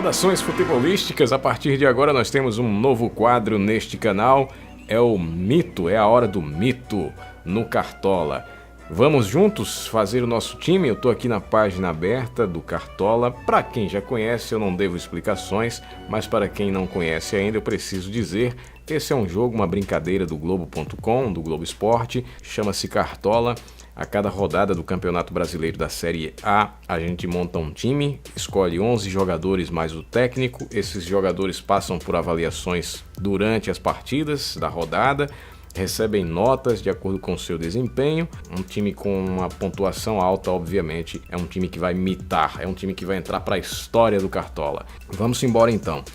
Saudações futebolísticas, a partir de agora nós temos um novo quadro neste canal, é o Mito, é a hora do mito no Cartola. Vamos juntos fazer o nosso time? Eu tô aqui na página aberta do Cartola. Para quem já conhece, eu não devo explicações, mas para quem não conhece ainda, eu preciso dizer, esse é um jogo, uma brincadeira do Globo.com, do Globo Esporte, chama-se Cartola. A cada rodada do Campeonato Brasileiro da Série A, a gente monta um time, escolhe 11 jogadores mais o técnico. Esses jogadores passam por avaliações durante as partidas da rodada, recebem notas de acordo com o seu desempenho. Um time com uma pontuação alta, obviamente, é um time que vai mitar, é um time que vai entrar para a história do Cartola. Vamos embora então.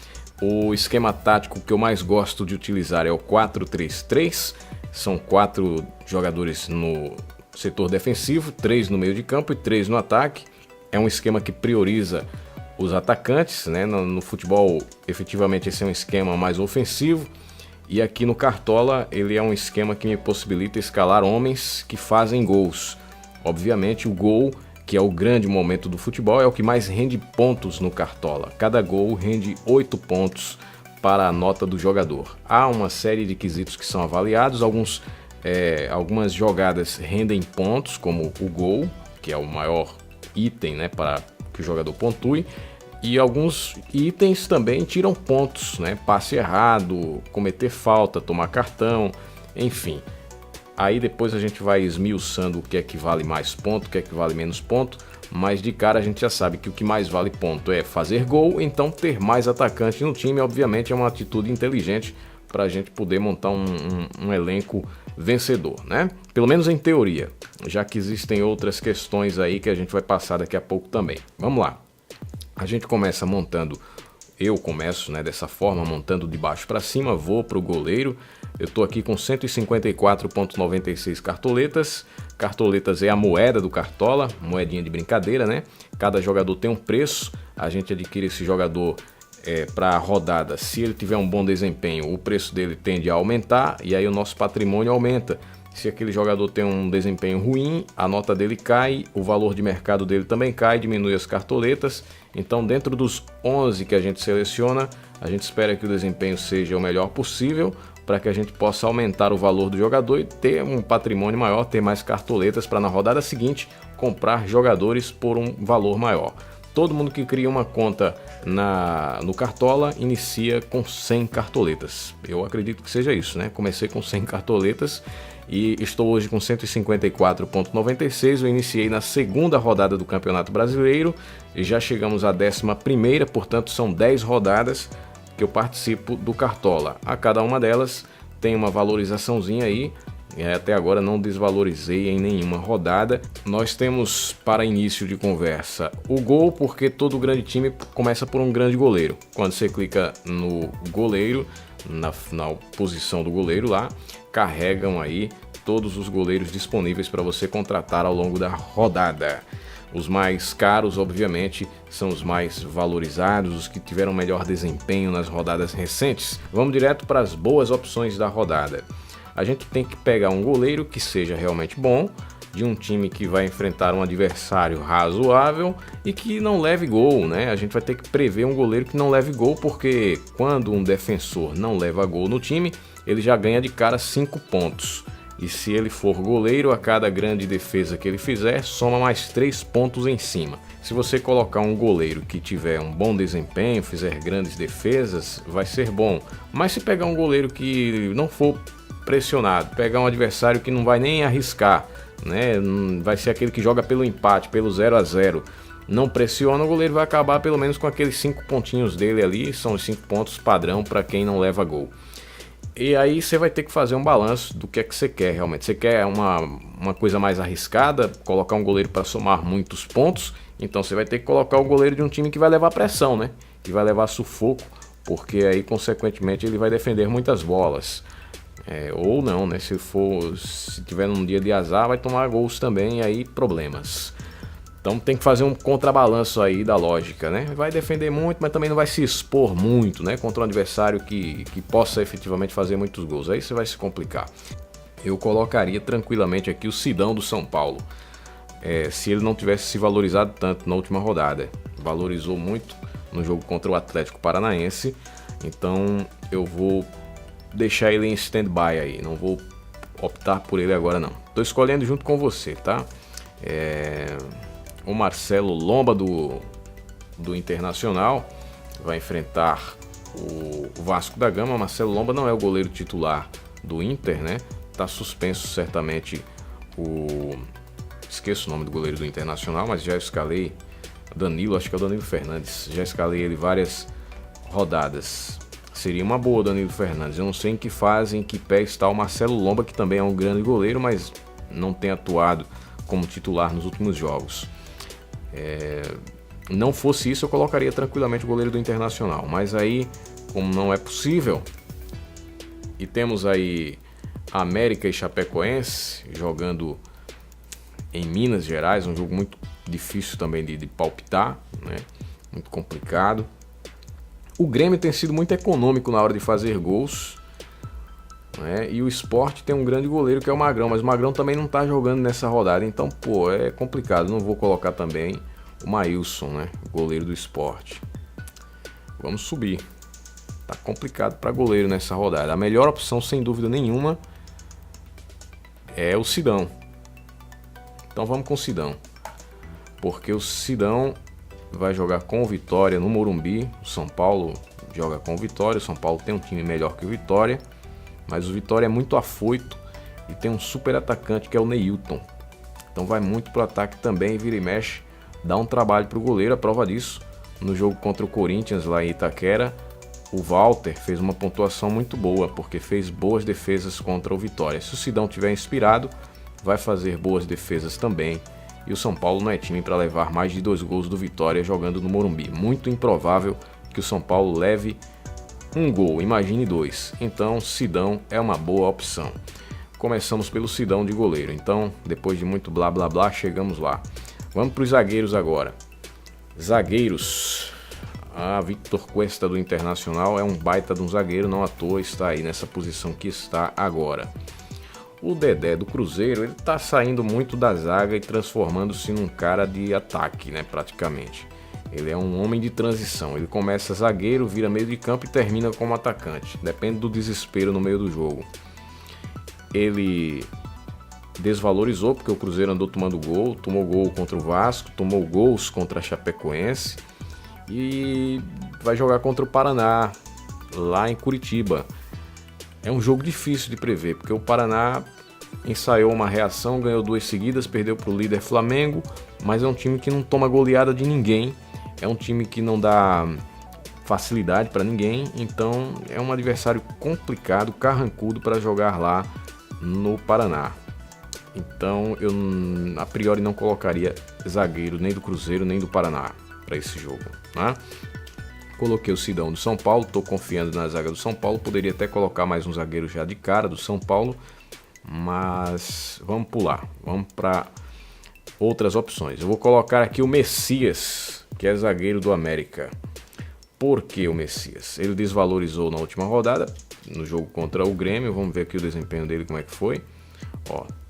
O esquema tático que eu mais gosto de utilizar é o 4-3-3. São 4 jogadores no setor defensivo, 3 no meio de campo e 3 no ataque. É um esquema que prioriza os atacantes, né? No futebol, efetivamente, esse é um esquema mais ofensivo. E aqui no Cartola, ele é um esquema que me possibilita escalar homens que fazem gols. Obviamente, o gol, que é o grande momento do futebol, é o que mais rende pontos no Cartola. Cada gol rende 8 pontos para a nota do jogador. Há uma série de quesitos que são avaliados, algumas jogadas rendem pontos, como o gol, que é o maior item, né, para que o jogador pontue, e alguns itens também tiram pontos, né, passe errado, cometer falta, tomar cartão, enfim. Aí depois a gente vai esmiuçando o que é que vale mais ponto, o que é que vale menos ponto, mas de cara a gente já sabe que o que mais vale ponto é fazer gol, então ter mais atacante no time, obviamente, é uma atitude inteligente para a gente poder montar um elenco vencedor, né? Pelo menos em teoria, já que existem outras questões aí que a gente vai passar daqui a pouco também. Vamos lá. A gente começa montando, eu começo, né, dessa forma, montando de baixo para cima, vou para o goleiro. Eu tô aqui com 154,96 cartoletas. Cartoletas é a moeda do Cartola, moedinha de brincadeira, né? Cada jogador tem um preço, a gente adquire esse jogador para a rodada. Se ele tiver um bom desempenho, o preço dele tende a aumentar e aí o nosso patrimônio aumenta. Se aquele jogador tem um desempenho ruim, a nota dele cai, o valor de mercado dele também cai, diminui as cartoletas. Então, dentro dos 11 que a gente seleciona, a gente espera que o desempenho seja o melhor possível para que a gente possa aumentar o valor do jogador e ter um patrimônio maior, ter mais cartoletas para na rodada seguinte comprar jogadores por um valor maior. Todo mundo que cria uma conta no Cartola inicia com 100 cartoletas. Eu acredito que seja isso, né? Comecei com 100 cartoletas e estou hoje com 154,96. Eu iniciei na segunda rodada do Campeonato Brasileiro e já chegamos à 11ª, portanto são 10 rodadas que eu participo do Cartola. A cada uma delas tem uma valorizaçãozinha aí. Até agora não desvalorizei em nenhuma rodada. Nós temos, para início de conversa, o gol, porque todo grande time começa por um grande goleiro. Quando você clica no goleiro, na posição do goleiro lá, carregam aí todos os goleiros disponíveis para você contratar ao longo da rodada. Os mais caros, obviamente, são os mais valorizados, os que tiveram melhor desempenho nas rodadas recentes. Vamos direto para as boas opções da rodada. A gente tem que pegar um goleiro que seja realmente bom, de um time que vai enfrentar um adversário razoável e que não leve gol, né? A gente vai ter que prever um goleiro que não leve gol, porque quando um defensor não leva gol no time, ele já ganha de cara 5 pontos. E se ele for goleiro, a cada grande defesa que ele fizer, soma mais 3 pontos em cima. Se você colocar um goleiro que tiver um bom desempenho, fizer grandes defesas, vai ser bom. Mas se pegar um goleiro que não for pressionado, pegar um adversário que não vai nem arriscar, né? Vai ser aquele que joga pelo empate, pelo 0-0, não pressiona, o goleiro vai acabar pelo menos com aqueles 5 pontinhos dele ali, são os 5 pontos padrão para quem não leva gol. E aí você vai ter que fazer um balanço do que é que você quer realmente. Você quer uma coisa mais arriscada, colocar um goleiro para somar muitos pontos, então você vai ter que colocar o goleiro de um time que vai levar pressão, né? Que vai levar sufoco, porque aí consequentemente ele vai defender muitas bolas. Ou não, né? Se tiver num dia de azar, vai tomar gols também, e aí problemas. Então tem que fazer um contrabalanço aí da lógica, né? Vai defender muito, mas também não vai se expor muito, né? Contra um adversário que possa efetivamente fazer muitos gols. Aí você vai se complicar. Eu colocaria tranquilamente aqui o Sidão do São Paulo. Se ele não tivesse se valorizado tanto na última rodada. Valorizou muito no jogo contra o Atlético Paranaense. Então eu vou deixar ele em stand-by aí, não vou optar por ele agora não. Tô escolhendo junto com você, tá? O Marcelo Lomba do Internacional vai enfrentar o Vasco da Gama. Marcelo Lomba não é o goleiro titular do Inter, né? Tá suspenso certamente esqueço o nome do goleiro do Internacional, mas já escalei Danilo, acho que é o Danilo Fernandes. Já escalei ele várias rodadas. Seria uma boa Danilo Fernandes. Eu não sei em que fase, em que pé está o Marcelo Lomba, que também é um grande goleiro, mas não tem atuado como titular nos últimos jogos. Não fosse isso, eu colocaria tranquilamente o goleiro do Internacional. Mas aí, como não é possível, e temos aí América e Chapecoense jogando em Minas Gerais, um jogo muito difícil também de palpitar, né? Muito complicado. O Grêmio tem sido muito econômico na hora de fazer gols, né? E o Sport tem um grande goleiro que é o Magrão, mas o Magrão também não está jogando nessa rodada, então é complicado. Não vou colocar também o Maílson, né? O goleiro do Sport. Vamos subir. Tá complicado para goleiro nessa rodada. A melhor opção, sem dúvida nenhuma, é o Sidão. Então vamos com o Sidão, porque o Sidão vai jogar com o Vitória no Morumbi. O São Paulo joga com o Vitória. O São Paulo tem um time melhor que o Vitória, mas o Vitória é muito afoito e tem um super atacante que é o Neilton. Então vai muito pro ataque também, vira e mexe, dá um trabalho pro goleiro. A prova disso, no jogo contra o Corinthians lá em Itaquera, o Walter fez uma pontuação muito boa, porque fez boas defesas contra o Vitória. Se o Sidão tiver inspirado, vai fazer boas defesas também. E o São Paulo não é time para levar mais de 2 gols do Vitória jogando no Morumbi. Muito improvável que o São Paulo leve um gol, imagine 2. Então Sidão é uma boa opção. Começamos pelo Sidão de goleiro. Então, depois de muito blá blá blá, chegamos lá. Vamos para os zagueiros agora. Zagueiros. Victor Cuesta do Internacional é um baita de um zagueiro, não à toa está aí nessa posição que está agora. O Dedé do Cruzeiro, ele tá saindo muito da zaga e transformando-se num cara de ataque, né, praticamente. Ele é um homem de transição, ele começa zagueiro, vira meio de campo e termina como atacante. Depende do desespero no meio do jogo. Ele desvalorizou porque o Cruzeiro andou tomando gol, tomou gol contra o Vasco, tomou gols contra a Chapecoense e vai jogar contra o Paraná, lá em Curitiba. É um jogo difícil de prever, porque o Paraná ensaiou uma reação, ganhou 2 seguidas, perdeu para o líder Flamengo, mas é um time que não toma goleada de ninguém, é um time que não dá facilidade para ninguém, então é um adversário complicado, carrancudo para jogar lá no Paraná. Então eu a priori não colocaria zagueiro nem do Cruzeiro nem do Paraná para esse jogo, né? Coloquei o Sidão do São Paulo, estou confiando na zaga do São Paulo, poderia até colocar mais um zagueiro já de cara do São Paulo, mas vamos pular, vamos para outras opções. Eu vou colocar aqui o Messias, que é zagueiro do América. Por que o Messias? Ele desvalorizou na última rodada, no jogo contra o Grêmio, vamos ver aqui o desempenho dele como é que foi.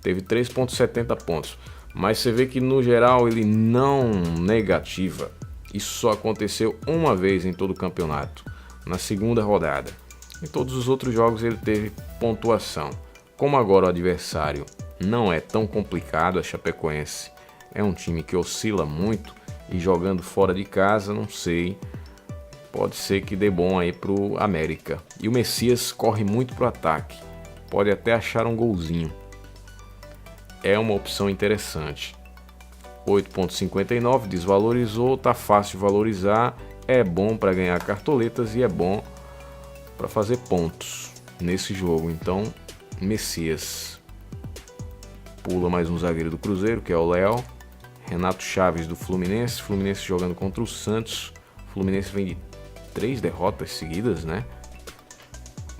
Teve 3,70 pontos, mas você vê que no geral ele não negativa. Isso só aconteceu uma vez em todo o campeonato, na segunda rodada. Em todos os outros jogos ele teve pontuação. Como agora o adversário não é tão complicado, a Chapecoense é um time que oscila muito e jogando fora de casa, não sei, pode ser que dê bom aí pro América. E o Messias corre muito pro ataque, pode até achar um golzinho. É uma opção interessante. 8,59, desvalorizou, tá fácil de valorizar, é bom para ganhar cartoletas e é bom para fazer pontos nesse jogo. Então, Messias. Pula mais um zagueiro do Cruzeiro, que é o Léo. Renato Chaves do Fluminense, Fluminense jogando contra o Santos. Fluminense vem de 3 derrotas seguidas, né?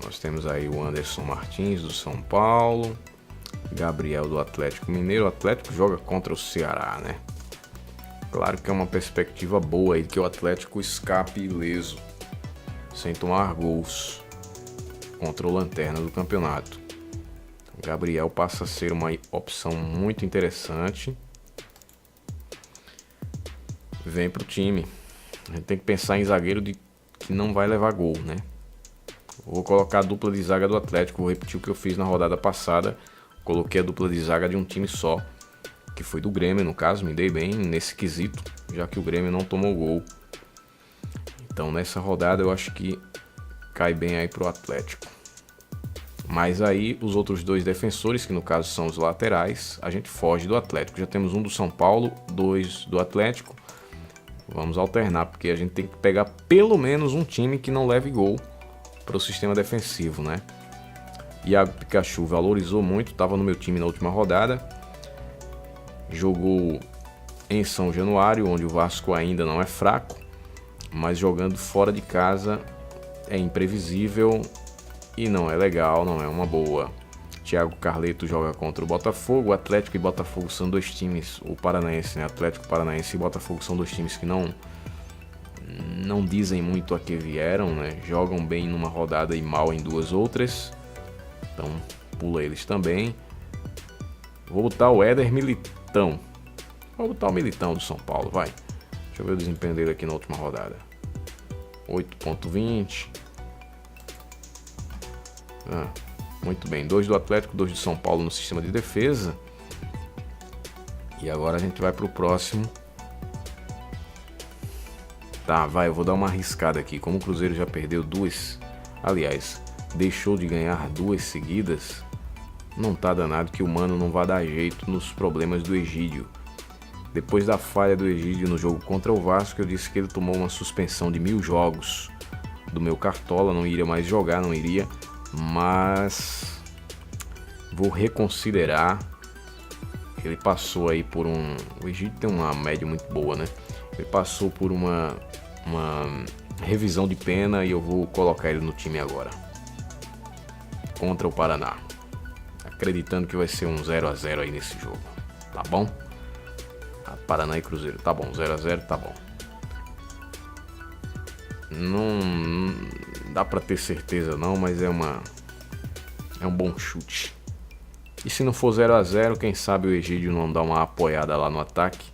Nós temos aí o Anderson Martins do São Paulo. Gabriel do Atlético Mineiro. O Atlético joga contra o Ceará, né? Claro que é uma perspectiva boa aí que o Atlético escape ileso, sem tomar gols contra o Lanterna do campeonato. Então, Gabriel passa a ser uma opção muito interessante. Vem pro time. A gente tem que pensar em zagueiro que não vai levar gol, né? Vou colocar a dupla de zaga do Atlético, vou repetir o que eu fiz na rodada passada. Coloquei a dupla de zaga de um time só, que foi do Grêmio, no caso, me dei bem nesse quesito, já que o Grêmio não tomou gol. Então nessa rodada eu acho que cai bem aí pro Atlético. Mas aí os outros dois defensores, que no caso são os laterais, a gente foge do Atlético. Já temos um do São Paulo, dois do Atlético. Vamos alternar, porque a gente tem que pegar pelo menos um time que não leve gol para o sistema defensivo, né? Iago Pikachu valorizou muito, estava no meu time na última rodada. Jogou em São Januário, onde o Vasco ainda não é fraco, mas jogando fora de casa é imprevisível e não é legal, não é uma boa. Thiago Carleto joga contra o Botafogo. O Atlético e Botafogo são dois times, o Paranaense, né? Atlético Paranaense e Botafogo são dois times que não dizem muito a que vieram, né? Jogam bem numa rodada e mal em duas outras. Então pula eles também. Vou botar o Éder Militão. Vou botar o Militão do São Paulo, vai. Deixa eu ver o desempenho dele aqui na última rodada. 8.20. Muito bem, 2 do Atlético, 2 do São Paulo no sistema de defesa. E agora a gente vai pro próximo. Tá, vai, eu vou dar uma arriscada aqui. Como o Cruzeiro já perdeu duas, aliás, deixou de ganhar duas seguidas, não tá danado que o Mano não vai dar jeito nos problemas do Egídio. Depois da falha do Egídio no jogo contra o Vasco, eu disse que ele tomou uma suspensão de 1000 jogos do meu Cartola, não iria mais jogar, não iria, mas vou reconsiderar. Ele passou aí por um... O Egídio tem uma média muito boa, né? Ele passou por uma revisão de pena e eu vou colocar ele no time agora. Contra o Paraná. Acreditando que vai ser um 0-0 aí nesse jogo. Tá bom? Paraná e Cruzeiro. Tá bom, 0-0 tá bom. Não dá pra ter certeza não, mas é um bom chute. E se não for 0-0, quem sabe o Egídio não dá uma apoiada lá no ataque,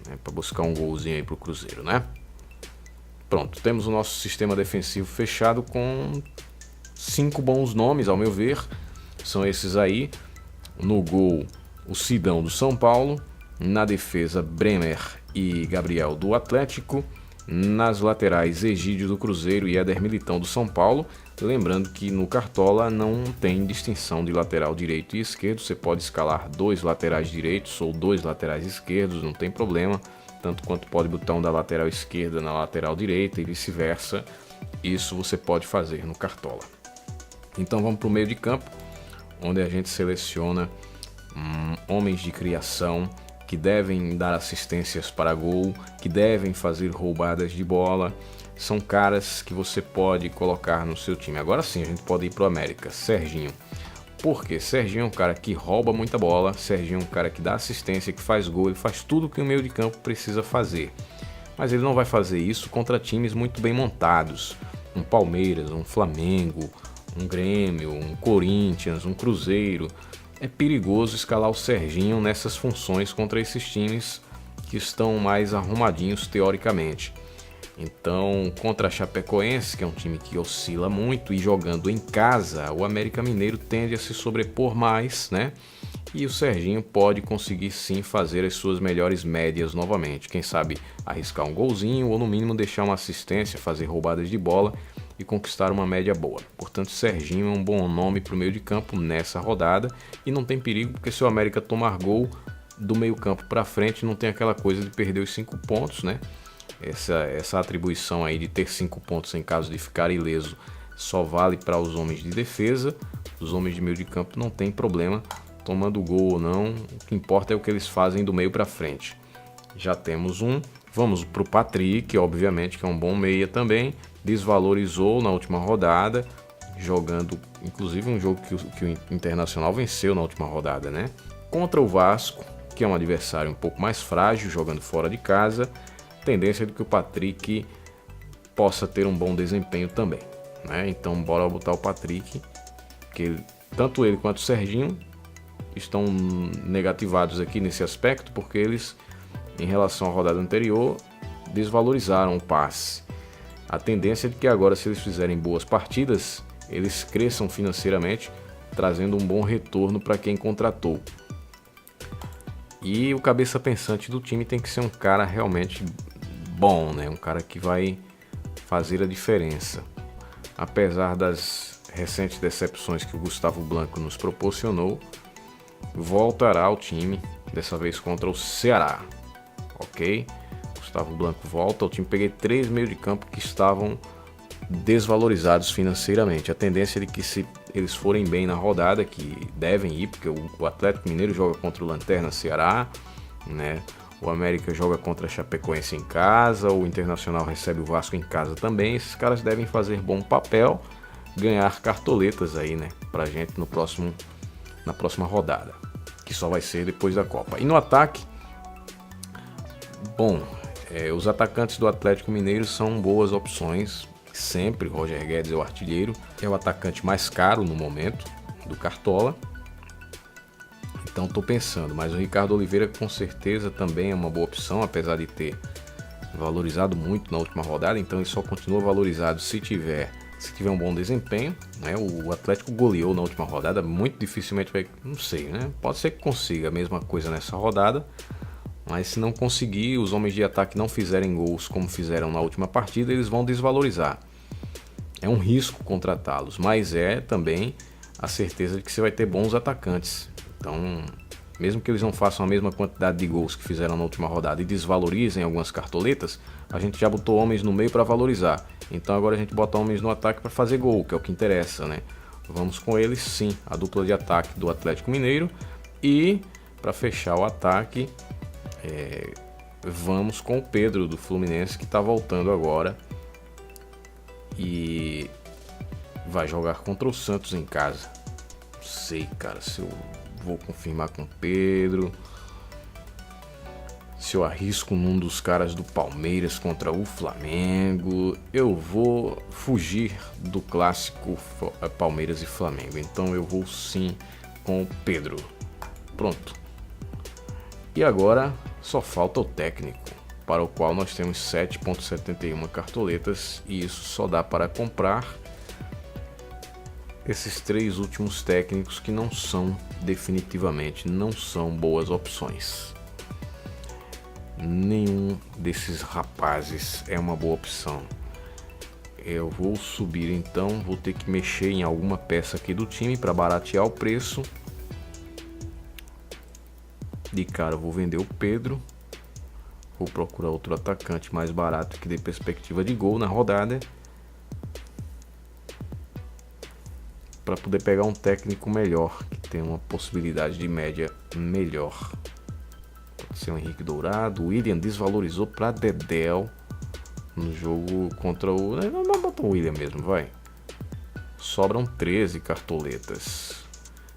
né, para buscar um golzinho aí pro Cruzeiro, né? Pronto, temos o nosso sistema defensivo fechado com 5 bons nomes, ao meu ver. São esses aí. No gol, o Sidão do São Paulo. Na defesa, Bremer e Gabriel do Atlético. Nas laterais, Egídio do Cruzeiro e Éder Militão do São Paulo. Lembrando que no Cartola não tem distinção de lateral direito e esquerdo. Você pode escalar 2 laterais direitos ou 2 laterais esquerdos, não tem problema. Tanto quanto pode botar um da lateral esquerda na lateral direita e vice-versa. Isso você pode fazer no Cartola. Então vamos para o meio de campo, onde a gente seleciona homens de criação que devem dar assistências para gol, que devem fazer roubadas de bola. São caras que você pode colocar no seu time. Agora sim, a gente pode ir para o América. Serginho. Por quê? Serginho é um cara que rouba muita bola. Serginho é um cara que dá assistência, que faz gol. Ele faz tudo que o meio de campo precisa fazer. Mas ele não vai fazer isso contra times muito bem montados. Um Palmeiras, um Flamengo, um Grêmio, um Corinthians, um Cruzeiro. É perigoso escalar o Serginho nessas funções contra esses times que estão mais arrumadinhos teoricamente. Então, contra a Chapecoense, que é um time que oscila muito, e jogando em casa, o América Mineiro tende a se sobrepor mais, né? E o Serginho pode conseguir sim fazer as suas melhores médias novamente. Quem sabe arriscar um golzinho ou no mínimo deixar uma assistência, fazer roubadas de bola e conquistar uma média boa. Portanto, Serginho é um bom nome para o meio de campo nessa rodada e não tem perigo porque se o América tomar gol do meio campo para frente não tem aquela coisa de perder os 5 pontos, né? Essa atribuição aí de ter 5 pontos em caso de ficar ileso só vale para os homens de defesa. Os homens de meio de campo não tem problema tomando gol ou não, o que importa é o que eles fazem do meio para frente. Já temos um, vamos para o Patrick, obviamente que é um bom meia também, desvalorizou na última rodada, jogando inclusive um jogo que o Internacional venceu na última rodada, né? Contra o Vasco, que é um adversário um pouco mais frágil, jogando fora de casa, tendência de que o Patrick possa ter um bom desempenho também, né? Então bora botar o Patrick, que tanto ele quanto o Serginho estão negativados aqui nesse aspecto, porque eles, em relação à rodada anterior, desvalorizaram o passe. A tendência é de que agora, se eles fizerem boas partidas, eles cresçam financeiramente, trazendo um bom retorno para quem contratou. E o cabeça pensante do time tem que ser um cara realmente bom, né? Um cara que vai fazer a diferença. Apesar das recentes decepções que o Gustavo Blanco nos proporcionou, voltará ao time, dessa vez contra o Ceará, ok? Gustavo Blanco volta ao time. Peguei 3 meios de campo que estavam desvalorizados financeiramente. A tendência é de que, se eles forem bem na rodada, que devem ir, porque o Atlético Mineiro joga contra o Lanterna Ceará, né? O América joga contra a Chapecoense em casa, o Internacional recebe o Vasco em casa também. Esses caras devem fazer bom papel, ganhar cartoletas aí, né, pra gente na próxima rodada, que só vai ser depois da Copa. E no ataque, bom, os atacantes do Atlético Mineiro são boas opções. Sempre Roger Guedes é o artilheiro, é o atacante mais caro no momento do Cartola. Então estou pensando, mas o Ricardo Oliveira com certeza também é uma boa opção, apesar de ter valorizado muito na última rodada. Então ele só continua valorizado se tiver um bom desempenho, né? O Atlético goleou na última rodada, muito dificilmente vai, não sei, né? Pode ser que consiga a mesma coisa nessa rodada, mas se não conseguir, os homens de ataque não fizerem gols como fizeram na última partida, eles vão desvalorizar. É um risco contratá-los, mas é também a certeza de que você vai ter bons atacantes. Então, mesmo que eles não façam a mesma quantidade de gols que fizeram na última rodada e desvalorizem algumas cartoletas, a gente já botou homens no meio para valorizar. Então agora a gente bota homens no ataque para fazer gol, que é o que interessa, né? Vamos com eles sim, a dupla de ataque do Atlético Mineiro. E para fechar o ataque, vamos com o Pedro do Fluminense, que está voltando agora e vai jogar contra o Santos em casa. Não sei, cara, se eu vou confirmar com o Pedro, se eu arrisco num dos caras do Palmeiras contra o Flamengo. Eu vou fugir do clássico Palmeiras e Flamengo, então eu vou sim com o Pedro. Pronto. E agora só falta o técnico, para o qual nós temos 7,71 cartoletas, e isso só dá para comprar esses 3 últimos técnicos que definitivamente não são boas opções. Nenhum desses rapazes é uma boa opção. Eu vou subir então, vou ter que mexer em alguma peça aqui do time para baratear o preço. De cara eu vou vender o Pedro. Vou procurar outro atacante mais barato que dê perspectiva de gol na rodada, para poder pegar um técnico melhor, que tem uma possibilidade de média melhor. Pode ser o Henrique Dourado. O William desvalorizou para Dedéu no jogo contra o... Não, bota o William mesmo, vai. Sobram 13 cartoletas.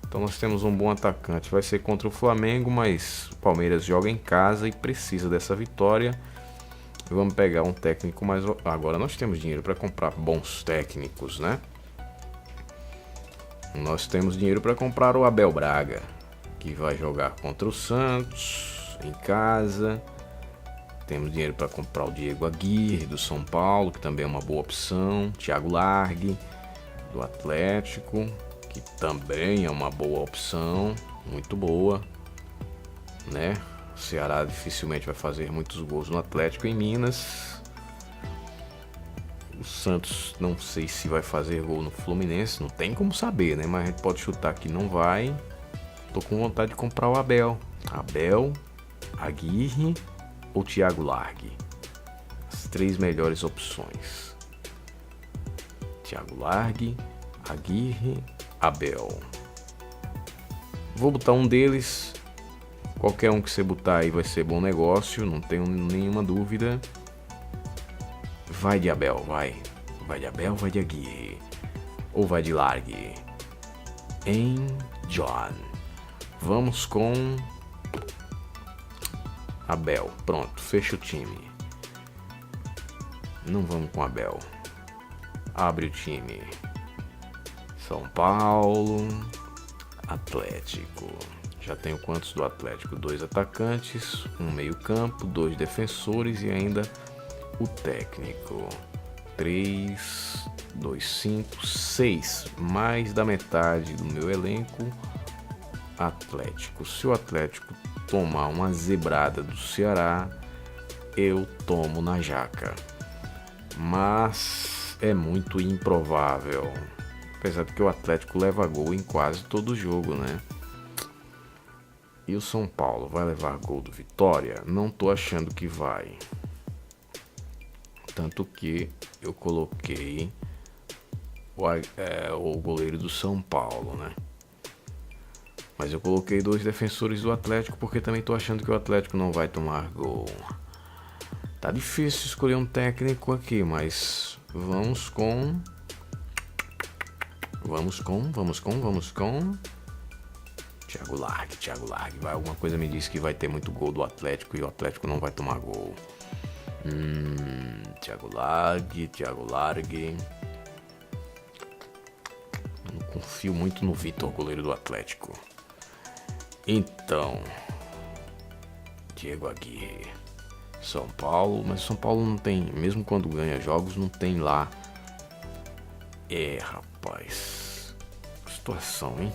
Então nós temos um bom atacante. Vai ser contra o Flamengo, mas o Palmeiras joga em casa e precisa dessa vitória. Vamos pegar um técnico mais... Agora nós temos dinheiro para comprar bons técnicos, né? Nós temos dinheiro para comprar o Abel Braga, que vai jogar contra o Santos em casa. Temos dinheiro para comprar o Diego Aguirre do São Paulo, que também é uma boa opção. Thiago Largue do Atlético, que também é uma boa opção, muito boa, né? O Ceará dificilmente vai fazer muitos gols no Atlético em Minas. O Santos não sei se vai fazer gol no Fluminense, não tem como saber, né? Mas a gente pode chutar que não vai. Tô com vontade de comprar o Abel, Aguirre ou Thiago Largue. As 3 melhores opções: Thiago Largue, Aguirre, Abel. Vou botar um deles. Qualquer um que você botar aí vai ser bom negócio, não tenho nenhuma dúvida. Vai de Abel, vai. Vai de Abel, vai de Aguirre. Ou vai de Largue. Em John. Vamos com Abel. Pronto, fecha o time. Não vamos com Abel. Abre o time. São Paulo, Atlético. Já tenho quantos do Atlético? 2 atacantes, um meio campo, 2 defensores e ainda o técnico. 3, 2, 5, 6. Mais da metade do meu elenco, Atlético. Se o Atlético tomar uma zebrada do Ceará, eu tomo na jaca. Mas é muito improvável. Apesar de que o Atlético leva gol em quase todo jogo, né? E o São Paulo vai levar gol do Vitória? Não tô achando que vai. Tanto que eu coloquei o goleiro do São Paulo, né? Mas eu coloquei 2 defensores do Atlético porque também tô achando que o Atlético não vai tomar gol. Tá difícil escolher um técnico aqui, mas vamos com Thiago Largue. Vai, alguma coisa me diz que vai ter muito gol do Atlético e o Atlético não vai tomar gol. Thiago Largue. Não confio muito no Vitor, goleiro do Atlético. Então, Diego Aguirre. São Paulo, mas São Paulo não tem, mesmo quando ganha jogos, não tem lá. Rapaz, situação, hein?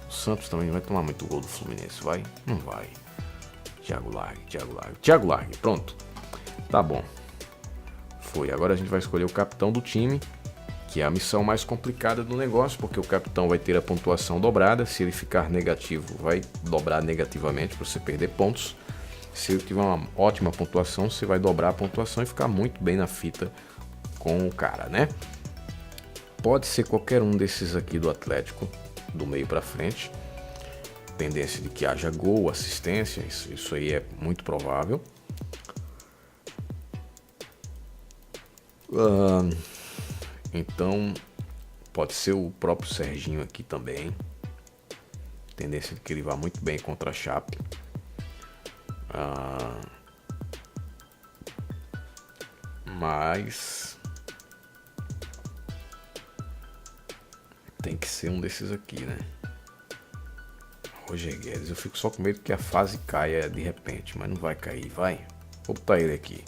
O Santos também vai tomar muito gol do Fluminense, vai? Não vai. Thiago Largue, pronto. Tá bom. Foi, agora a gente vai escolher o capitão do time, que é a missão mais complicada do negócio, porque o capitão vai ter a pontuação dobrada. Se ele ficar negativo, vai dobrar negativamente para você perder pontos. Se ele tiver uma ótima pontuação, você vai dobrar a pontuação e ficar muito bem na fita com o cara, né? Pode ser qualquer um desses aqui do Atlético, do meio para frente. Tendência de que haja gol, assistência, isso aí é muito provável. Então, pode ser o próprio Serginho aqui também. Tendência de que ele vá muito bem contra a Chape. Mas tem que ser um desses aqui, né? Roger Guedes. Eu fico só com medo que a fase caia de repente, mas não vai cair, vai. Vou botar ele aqui.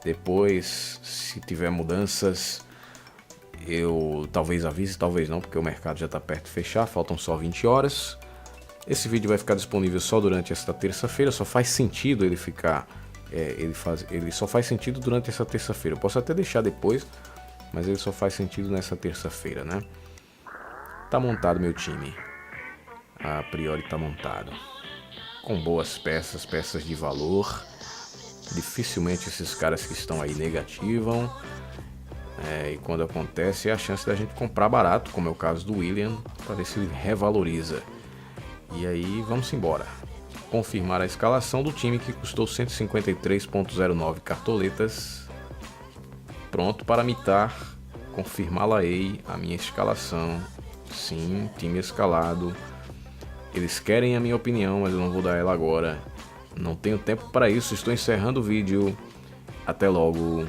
Depois, se tiver mudanças, eu talvez avise, talvez não, porque o mercado já está perto de fechar, faltam só 20 horas. Esse vídeo vai ficar disponível só durante esta terça-feira, só faz sentido ele ficar, ele só faz sentido durante essa terça-feira. Eu posso até deixar depois, mas ele só faz sentido nessa terça-feira, né? Tá montado meu time, a priori tá montado, com boas peças de valor. Dificilmente esses caras que estão aí negativam. E quando acontece é a chance da gente comprar barato, como é o caso do William, para ver se ele revaloriza. E aí vamos embora. Confirmar a escalação do time que custou 153,09 cartoletas. Pronto para mitar. Confirmá-la-ei a minha escalação. Sim, time escalado. Eles querem a minha opinião, mas eu não vou dar ela agora. Não tenho tempo para isso, estou encerrando o vídeo. Até logo.